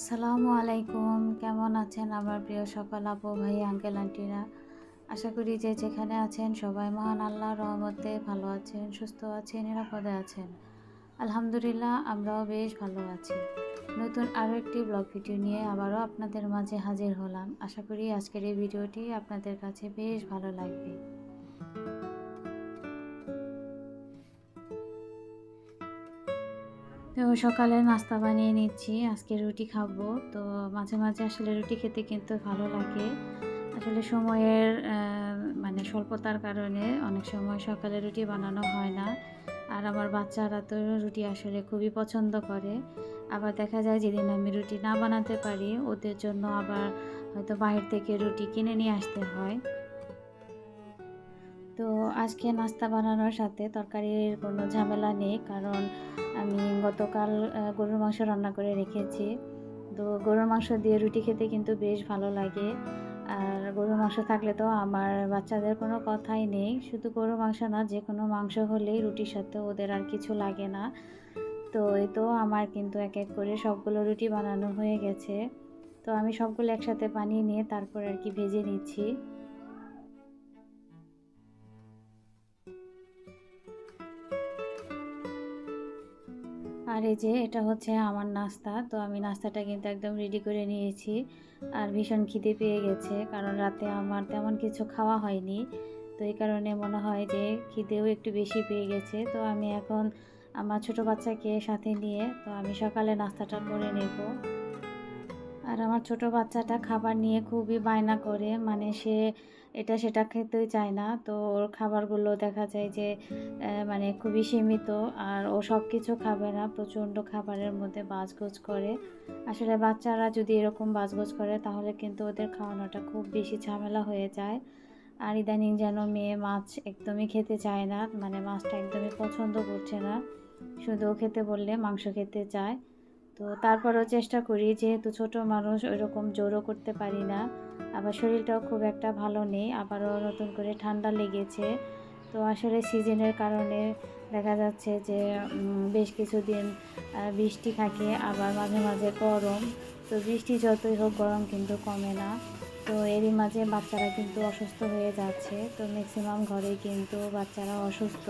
আসসালামু আলাইকুম। কেমন আছেন আমার প্রিয় সকল আপু ভাই আঙ্কেল আন্টিরা? আশা করি যে যেখানে আছেন সবাই মহান আল্লাহর রহমতে ভালো আছেন, সুস্থ আছেন, নিরাপদে আছেন। আলহামদুলিল্লাহ আমরাও বেশ ভালো আছি। নতুন আরও একটি ব্লগ ভিডিও নিয়ে আবারও আপনাদের মাঝে হাজির হলাম। আশা করি আজকের এই ভিডিওটি আপনাদের কাছে বেশ ভালো লাগবে। তো সকালে নাস্তা বানিয়ে নিচ্ছি, আজকে রুটি খাবো। তো মাঝে মাঝে আসলে রুটি খেতে কিন্তু ভালো লাগে। আসলে সময়ের মানে স্বল্পতার কারণে অনেক সময় সকালে রুটি বানানো হয় না। আর আমার বাচ্চারা তো রুটি আসলে খুবই পছন্দ করে। আবার দেখা যায় যেদিন আমি রুটি না বানাতে পারি ওদের জন্য আবার হয়তো বাহির থেকে রুটি কিনে নিয়ে আসতে হয়। তো আজকে নাস্তা বানানোর সাথে তরকারির কোনো ঝামেলা নেই, কারণ আমি গতকাল গরুর মাংস রান্না করে রেখেছি। তো গরুর মাংস দিয়ে রুটি খেতে কিন্তু বেশ ভালো লাগে। আর গরুর মাংস থাকলে তো আমার বাচ্চাদের কোনো কথাই নেই। শুধু গরুর মাংস না, যে কোনো মাংস হলেই রুটির সাথে ওদের আর কিছু লাগে না। তো এই তো আমার কিন্তু এক এক করে সবগুলো রুটি বানানো হয়ে গেছে। তো আমি সবগুলো একসাথে বানিয়ে নিয়ে তারপর আর কি ভেজে নিচ্ছি। আর এই যে এটা হচ্ছে আমার নাস্তা। তো আমি নাস্তাটা কিন্তু একদম রেডি করে নিয়েছি। আর ভীষণ খিদে পেয়ে গেছে, কারণ রাতে আমার তেমন কিছু খাওয়া হয়নি। তো এই কারণে মনে হয় যে খিদেও একটু বেশি পেয়ে গেছে। তো আমি এখন আমার ছোট বাচ্চাকে সাথে নিয়ে তো আমি সকালে নাস্তাটা করে নেব। আর আমার ছোট বাচ্চাটা খাবার নিয়ে খুবই বায়না করে, মানে সে এটা সেটা খেতেই চায় না। তো ওর খাবারগুলো দেখা যায় যে মানে খুবই সীমিত। আর ও সব কিছু খাবে না, প্রচণ্ড খাবারের মধ্যে বাজগোজ করে। আসলে বাচ্চারা যদি এরকম বাজগোজ করে তাহলে কিন্তু ওদের খাওয়ানোটা খুব বেশি ঝামেলা হয়ে যায়। আর ইদানিং যেন মেয়ে মাছ একদমই খেতে চায় না, মানে মাছটা একদমই পছন্দ করছে না, শুধু খেতে বললে মাংস খেতে চায়। তো তারপরেও চেষ্টা করি, যেহেতু ছোট মানুষ ওইরকম জোরও করতে পারি না। আবার শরীরটাও খুব একটা ভালো নেই, আবারও নতুন করে ঠান্ডা লেগেছে। তো আসলে সিজনের কারণে দেখা যাচ্ছে যে বেশ কিছুদিন বৃষ্টি থাকে, আবার মাঝে মাঝে গরম। তো বৃষ্টি যতই হোক গরম কিন্তু কমে না। তো এরই মাঝে বাচ্চারা কিন্তু অসুস্থ হয়ে যাচ্ছে। তো ম্যাক্সিমাম ঘরেই কিন্তু বাচ্চারা অসুস্থ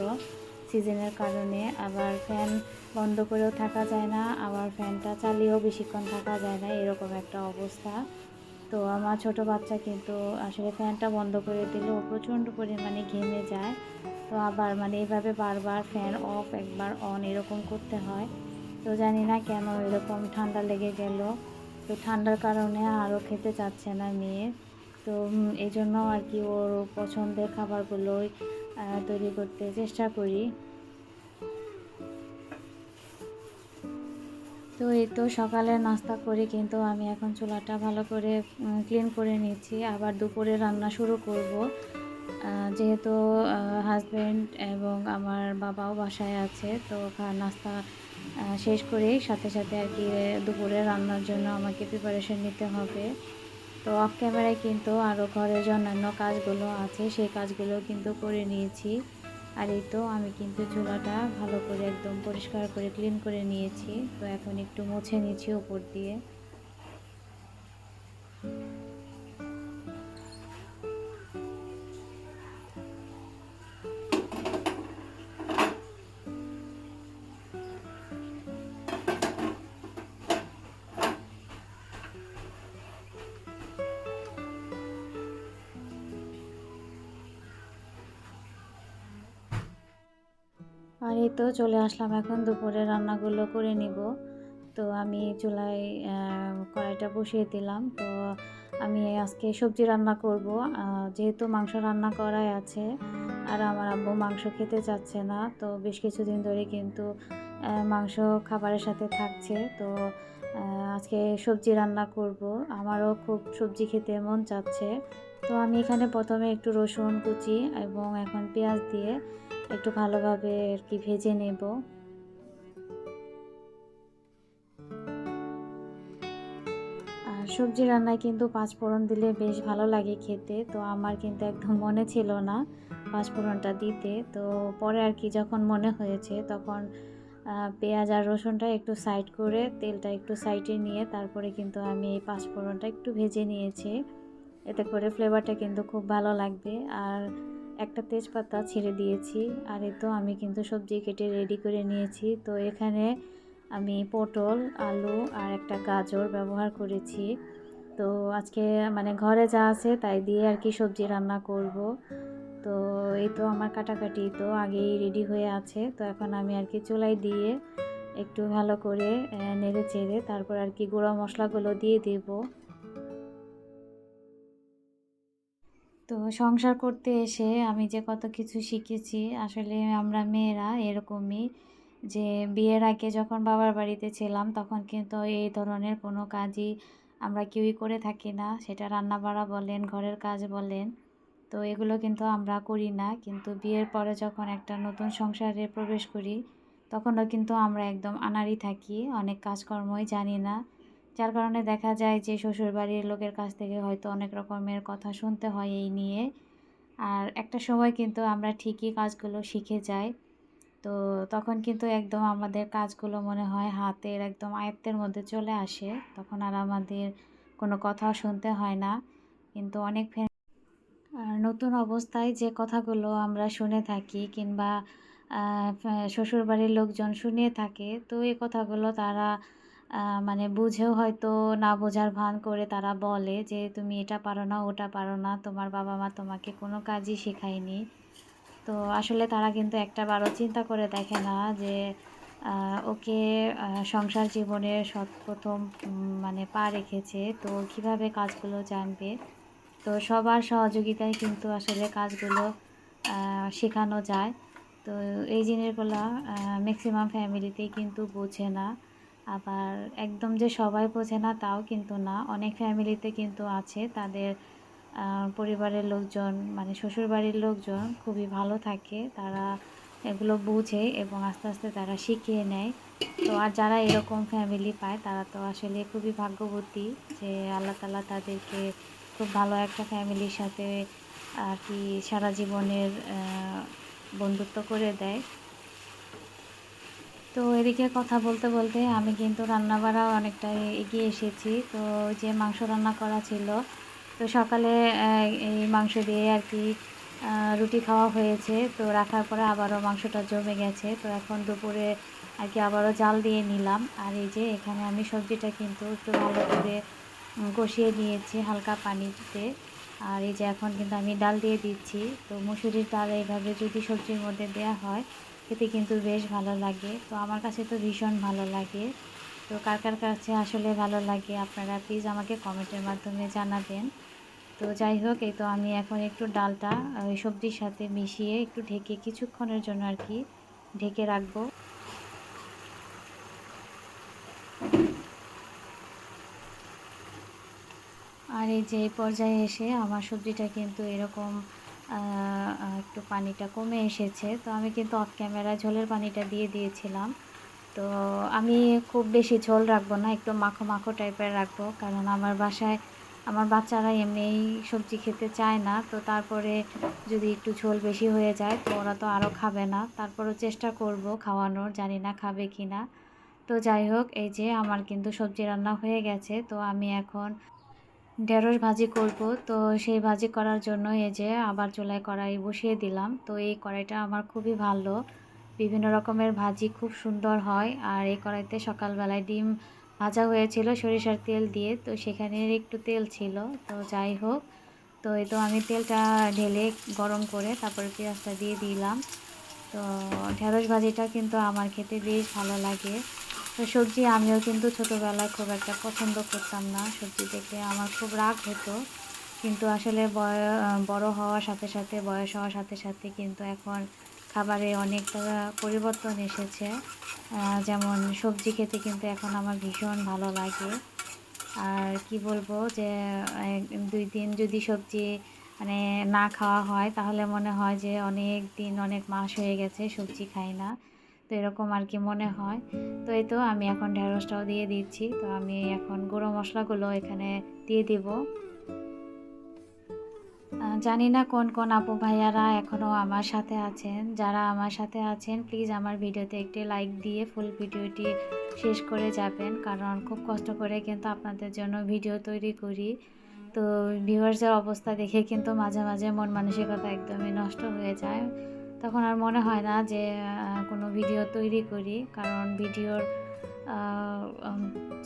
সিজনের কারণে। আবার ফ্যান বন্ধ করেও থাকা যায় না, আবার ফ্যানটা চালিয়েও বেশিক্ষণ থাকা যায় না, এরকম একটা অবস্থা। তো আমার ছোট বাচ্চা কিন্তু আসলে ফ্যানটা বন্ধ করে দিলে ও প্রচণ্ড পরিমাণে ঘেমে যায়। তো আবার মানে এভাবে বারবার ফ্যান অফ একবার অন এরকম করতে হয়। তো জানি না কেন এরকম ঠান্ডা লেগে গেল। তো ঠান্ডার কারণে আরও খেতে চাচ্ছে না মেয়ে। তো এই জন্য আর কি ওর পছন্দের খাবারগুলোই তৈরি করতে চেষ্টা করি। তো এই তো সকালে নাস্তা করে কিন্তু আমি এখন চুলাটা ভালো করে ক্লিন করে নিচ্ছি। আবার দুপুরে রান্না শুরু করব। যেহেতু হাজব্যান্ড এবং আমার বাবাও বাসায় আছে, তো নাস্তা শেষ করেই সাথে সাথে আর কি দুপুরে রান্নার জন্য আমাকে প্রিপারেশন নিতে হবে। তো অফ ক্যামেরায় কিন্তু আরও ঘরের যে অন্যান্য কাজগুলো আছে সেই কাজগুলো কিন্তু করে নিয়েছি। আর এই তো আমি কিন্তু চুলাটা ভালো করে একদম পরিষ্কার করে ক্লিন করে নিয়েছি। তো এখন একটু মুছে নিচ্ছি উপর দিয়ে। আর এই তো চলে আসলাম এখন দুপুরে রান্নাগুলো করে নিব। তো আমি চুলায় কড়াইটা বসিয়ে দিলাম। তো আমি আজকে সবজি রান্না করব। যেহেতু মাংস রান্না করাই আছে, আর আমার আব্বু মাংস খেতে চাচ্ছে না। তো বেশ কিছুদিন ধরে কিন্তু মাংস খাবারের সাথে থাকছে। তো আজকে সবজি রান্না করব। আমারও খুব সবজি খেতে মন চাচ্ছে। তো আমি এখানে প্রথমে একটু রসুন কুচি এবং এখন পেঁয়াজ দিয়ে একটু ভালোভাবে আর কি ভেজে নেব। আর সবজি রান্নায় কিন্তু পাঁচফোড়ন দিলে বেশ ভালো লাগে খেতে। তো আমার কিন্তু একদম মনে ছিল না পাঁচফোড়নটা দিতে। তো পরে আর কি যখন মনে হয়েছে তখন পেঁয়াজ আর রসুনটা একটু সাইড করে তেলটা একটু সাইডে নিয়ে তারপরে কিন্তু আমি এই পাঁচফোড়নটা একটু ভেজে নিয়েছি। এতে করে ফ্লেভারটা কিন্তু খুব ভালো লাগবে। আর একটা তেজপাতা ছেড়ে দিয়েছি। আর এই তো আমি কিন্তু সবজি কেটে রেডি করে নিয়েছি। তো এখানে আমি পটল, আলু আর একটা গাজর ব্যবহার করেছি। তো আজকে মানে ঘরে যা আছে তাই দিয়ে আর কি সবজি রান্না করব। তো এই তো আমার কাটাকাটি তো আগেই রেডি হয়ে আছে। তো এখন আমি আর কি চুলায় দিয়ে একটু ভালো করে নেড়ে চেড়ে তারপর আর কি গুঁড়া মশলাগুলো দিয়ে দেব। তো সংসার করতে এসে আমি যে কত কিছু শিখেছি, আসলে আমরা মেয়েরা এরকমই, যে বিয়ের আগে যখন বাবার বাড়িতে ছিলাম তখন কিন্তু এই ধরনের কোনো কাজই আমরা কেউই করে থাকি না। সেটা রান্না বাড়া বলেন, ঘরের কাজ বলেন, তো এগুলো কিন্তু আমরা করি না। কিন্তু বিয়ের পরে যখন একটা নতুন সংসারে প্রবেশ করি তখনও কিন্তু আমরা একদম আনাড়ি থাকি, অনেক কাজকর্মই জানি না। যার কারণে দেখা যায় যে শ্বশুরবাড়ির লোকের কাছ থেকে হয়তো অনেক রকমের কথা শুনতে হয় এই নিয়ে। আর একটা সময় কিন্তু আমরা ঠিকই কাজগুলো শিখে যাই। তো তখন কিন্তু একদম আমাদের কাজগুলো মনে হয় হাতের একদম আয়ত্তের মধ্যে চলে আসে। তখন আর আমাদের কোনো কথাও শুনতে হয় না। কিন্তু অনেক আর নতুন অবস্থায় যে কথাগুলো আমরা শুনে থাকি কিংবা শ্বশুরবাড়ির লোকজন শুনিয়ে থাকে, তো এই কথাগুলো তারা মানে বুঝেও হয়তো না বোঝার ভান করে তারা বলে যে তুমি এটা পারো না, ওটা পারো না, তোমার বাবা মা তোমাকে কোনো কাজই শেখায়নি। তো আসলে তারা কিন্তু একটাবারও চিন্তা করে দেখে না যে ওকে সংসার জীবনের প্রথম মানে পা রেখেছে, তো কিভাবে কাজগুলো জানবে। তো সবার সহযোগিতায় কিন্তু আসলে কাজগুলো শেখানো যায়। তো এই জিনিসগুলো ম্যাক্সিমাম ফ্যামিলিতেই কিন্তু বোঝে না। আবার একদম যে সবাই বোঝে না তাও কিন্তু না। অনেক ফ্যামিলিতে কিন্তু আছে তাদের পরিবারের লোকজন মানে শ্বশুরবাড়ির লোকজন খুবই ভালো থাকে। তারা এগুলো বুঝে এবং আস্তে আস্তে তারা শিখিয়ে নেয়। তো আর যারা এরকম ফ্যামিলি পায় তারা তো আসলে খুবই ভাগ্যবতী, যে আল্লাহ তাআলা তাদেরকে খুব ভালো একটা ফ্যামিলির সাথে আর কি সারা জীবনের বন্ধুত্ব করে দেয়। তো এদিকে কথা বলতে বলতে আমি কিন্তু রান্নাবাড়া অনেকটাই এগিয়ে এসেছি। তো যে মাংস রান্না করা ছিল, তো সকালে এই মাংস দিয়ে আর কি রুটি খাওয়া হয়েছে। তো রাখার পরে আবারও মাংসটা জমে গেছে। তো এখন দুপুরে আর কি আবারও জাল দিয়ে নিলাম। আর এই যে এখানে আমি সবজিটা কিন্তু একটু ভালো করে কষিয়ে নিয়েছি হালকা পানিতে। আর এই যে এখন কিন্তু আমি ডাল দিয়ে দিচ্ছি। তো মুসুরির ডাল এইভাবে যদি সবজির মধ্যে দেওয়া হয় খেতে কিন্তু বেশ ভালো লাগে। তো আমার কাছে তো ভীষণ ভালো লাগে। তো কার কার কাছে আসলে ভালো লাগে আপনারা প্লিজ আমাকে কমেন্টের মাধ্যমে জানাবেন। তো যাই হোক, এই তো আমি এখন একটু ডালটা ওই সবজির সাথে মিশিয়ে একটু ঢেকে কিছুক্ষণের জন্য আর কি ঢেকে রাখবো। আর এই যে এই পর্যায়ে এসে আমার সবজিটা কিন্তু এরকম একটু পানিটা কমে এসেছে। তো আমি কিন্তু অফ ক্যামেরায় ঝোলের পানিটা দিয়ে দিয়েছিলাম। তো আমি খুব বেশি ঝোল রাখবো না, একটু মাখো মাখো টাইপের রাখবো, কারণ আমার বাসায় আমার বাচ্চারা এমনিই সবজি খেতে চায় না। তো তারপরে যদি একটু ঝোল বেশি হয়ে যায় তো ওরা তো আরও খাবে না। তারপরেও চেষ্টা করব খাওয়ানোর, জানি না খাবে কি না। তো যাই হোক, এই যে আমার কিন্তু সবজি রান্না হয়ে গেছে। তো আমি এখন ঢেঁড়স ভাজি করব। তো সেই ভাজি করার জন্য এই যে আবার চুলায় কড়াই বসিয়ে দিলাম। তো এই কড়াইটা আমার খুবই ভালো, বিভিন্ন রকমের ভাজি খুব সুন্দর হয়। আর এই কড়াইতে সকালবেলায় ডিম ভাজা হয়েছিল সরিষার তেল দিয়ে, তো সেখানে একটু তেল ছিল। তো যাই হোক, তো এই তো আমি তেলটা ঢেলে গরম করে তারপরে পেঁয়াজটা দিয়ে দিলাম। তো ঢেঁড়স ভাজিটা কিন্তু আমার খেতে বেশ ভালো লাগে। তো সবজি আমিও কিন্তু ছোটোবেলায় খুব একটা পছন্দ করতাম না, সবজি দেখলে আমার খুব রাগ হতো। কিন্তু আসলে বড় হওয়ার সাথে সাথে, বয়স হওয়ার সাথে সাথে কিন্তু এখন খাবারে অনেকটা পরিবর্তন এসেছে। যেমন সবজি খেতে কিন্তু এখন আমার ভীষণ ভালো লাগে। আর কি বলবো যে ২ দিন যদি সবজি মানে না খাওয়া হয় তাহলে মনে হয় যে অনেক দিন, অনেক মাস হয়ে গেছে সবজি খাই না। তো এরকম আর কি মনে হয়। তো এই তো আমি এখন ঢেঁড়সটাও দিয়ে দিচ্ছি। তো আমি এখন গুঁড়ো মশলাগুলো এখানে দিয়ে দিব। জানি না কোন কোন আপু ভাইয়ারা এখনও আমার সাথে আছেন। যারা আমার সাথে আছেন প্লিজ আমার ভিডিওতে একটি লাইক দিয়ে ফুল ভিডিওটি শেষ করে যাবেন, কারণ খুব কষ্ট করে কিন্তু আপনাদের জন্য ভিডিও তৈরি করি। তো ভিউয়ার্সের অবস্থা দেখে কিন্তু মাঝে মাঝে মন মানসিকতা একদমই নষ্ট হয়ে যায়। তখন আর মনে হয় না যে কোনো ভিডিও তৈরি করি, কারণ ভিডিওর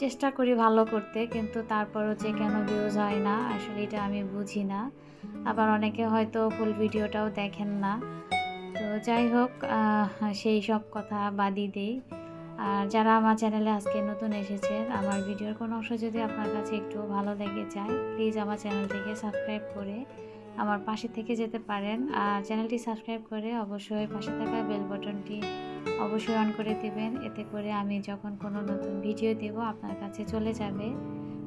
চেষ্টা করি ভালো করতে, কিন্তু তারপরও যে কেন ভিউজ হয় না আসলে এটা আমি বুঝি না। আবার অনেকে হয়তো ফুল ভিডিওটাও দেখেন না। তো যাই হোক, সেই সব কথা বাদই দেই। আর যারা আমার চ্যানেলে আজকে নতুন এসেছেন, আমার ভিডিওর কোনো অংশ যদি আপনার কাছে একটু ভালো লেগে যায় প্লিজ আমার চ্যানেলটিকে সাবস্ক্রাইব করে আমার পাশে থেকে যেতে পারেন। আর চ্যানেলটি সাবস্ক্রাইব করে অবশ্যই পাশে থাকা বেল বাটনটি অবশ্যই অন করে দিবেন। এতে করে আমি যখন কোনো নতুন ভিডিও দেব আপনার কাছে চলে যাবে,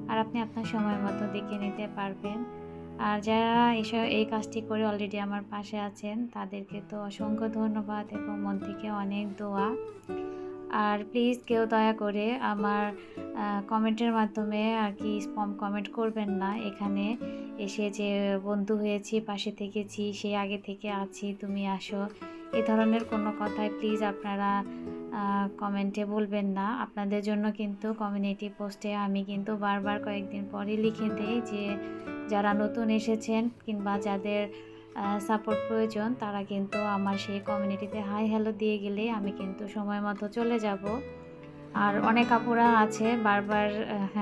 আর আপনি আপনার সময় মতো দেখে নিতে পারবেন। আর যারা এই কাজটি করে অলরেডি আমার পাশে আছেন তাদেরকে তো অসংখ্য ধন্যবাদ এবং মন থেকে অনেক দোয়া। আর প্লিজ কেউ দয়া করে আমার কমেন্টের মাধ্যমে আর কি স্প্যাম কমেন্ট করবেন না। এখানে এসে যে বন্ধু হয়েছি, পাশে থেকেছি, সে আগে থেকে আছি, তুমি আসো, এ ধরনের কোনো কথাই প্লিজ আপনারা কমেন্টে বলবেন না। আপনাদের জন্য কিন্তু কমিউনিটি পোস্টে আমি কিন্তু বারবার কয়েকদিন পরে লিখে দেই যে যারা নতুন এসেছেন কিংবা যাদের সাপোর্ট প্রয়োজন তারা কিন্তু আমার সেই কমিউনিটিতে হাই হ্যালো দিয়ে গেলে আমি কিন্তু সময় মতো চলে যাব। আর অনেক আপুরা আছে বারবার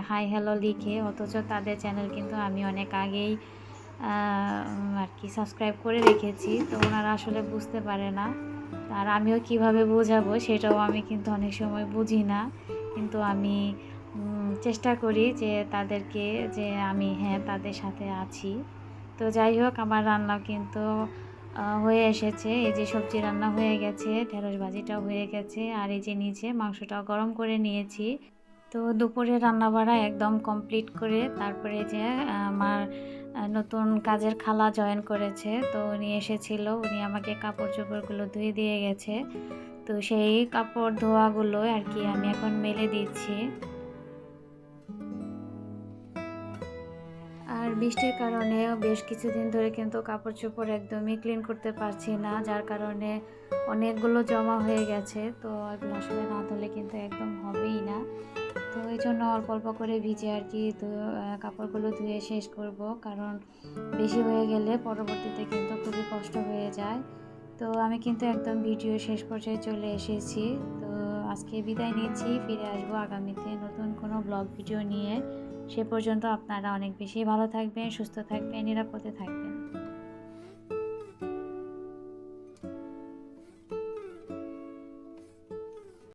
হাই হ্যালো লিখে, অথচ তাদের চ্যানেল কিন্তু আমি অনেক আগেই আর কি সাবস্ক্রাইব করে রেখেছি। তো ওনারা আসলে বুঝতে পারে না। আর আমিও কিভাবে বোঝাবো সেটাও আমি কিন্তু অনেক সময় বুঝি না, কিন্তু আমি চেষ্টা করি যে তাদেরকে যে আমি তাদের সাথে আছি। তো যাই হোক, আমার রান্না কিন্তু হয়ে এসেছে। এই যে সবজি রান্না হয়ে গেছে, ঢেঁড়স ভাজিটাও হয়ে গেছে, আর এই যে নিচে মাংসটাও গরম করে নিয়েছি। তো দুপুরে রান্নাবাড়া একদম কমপ্লিট করে তারপরে যে আমার নতুন কাজের খালা জয়েন করেছে, তো উনি এসেছিল, উনি আমাকে কাপড় চোপড়গুলো ধুয়ে দিয়ে গেছে। তো সেই কাপড় ধোয়াগুলো আর কি আমি এখন মেলে দিচ্ছি। আর বৃষ্টির কারণে বেশ কিছুদিন ধরে কিন্তু কাপড় চোপড় একদমই ক্লিন করতে পারছি না, যার কারণে অনেকগুলো জমা হয়ে গেছে। তো এগুলো আসলে না ধুলে কিন্তু একদম হবেই না। তো এই জন্য অল্প অল্প করে ভিজে আর কি কাপড়গুলো ধুয়ে শেষ করব, কারণ বেশি হয়ে গেলে পরবর্তীতে কিন্তু খুবই কষ্ট হয়ে যায়। তো আমি কিন্তু একদম ভিডিও শেষ পর্যায়ে চলে এসেছি। তো আজকে বিদায় নিচ্ছি, ফিরে আসবো আগামীতে নতুন কোনো ব্লগ ভিডিও নিয়ে। সে পর্যন্ত আপনারা অনেক বেশি ভালো থাকবেন, সুস্থ থাকবেন, নিরাপদে থাকবেন।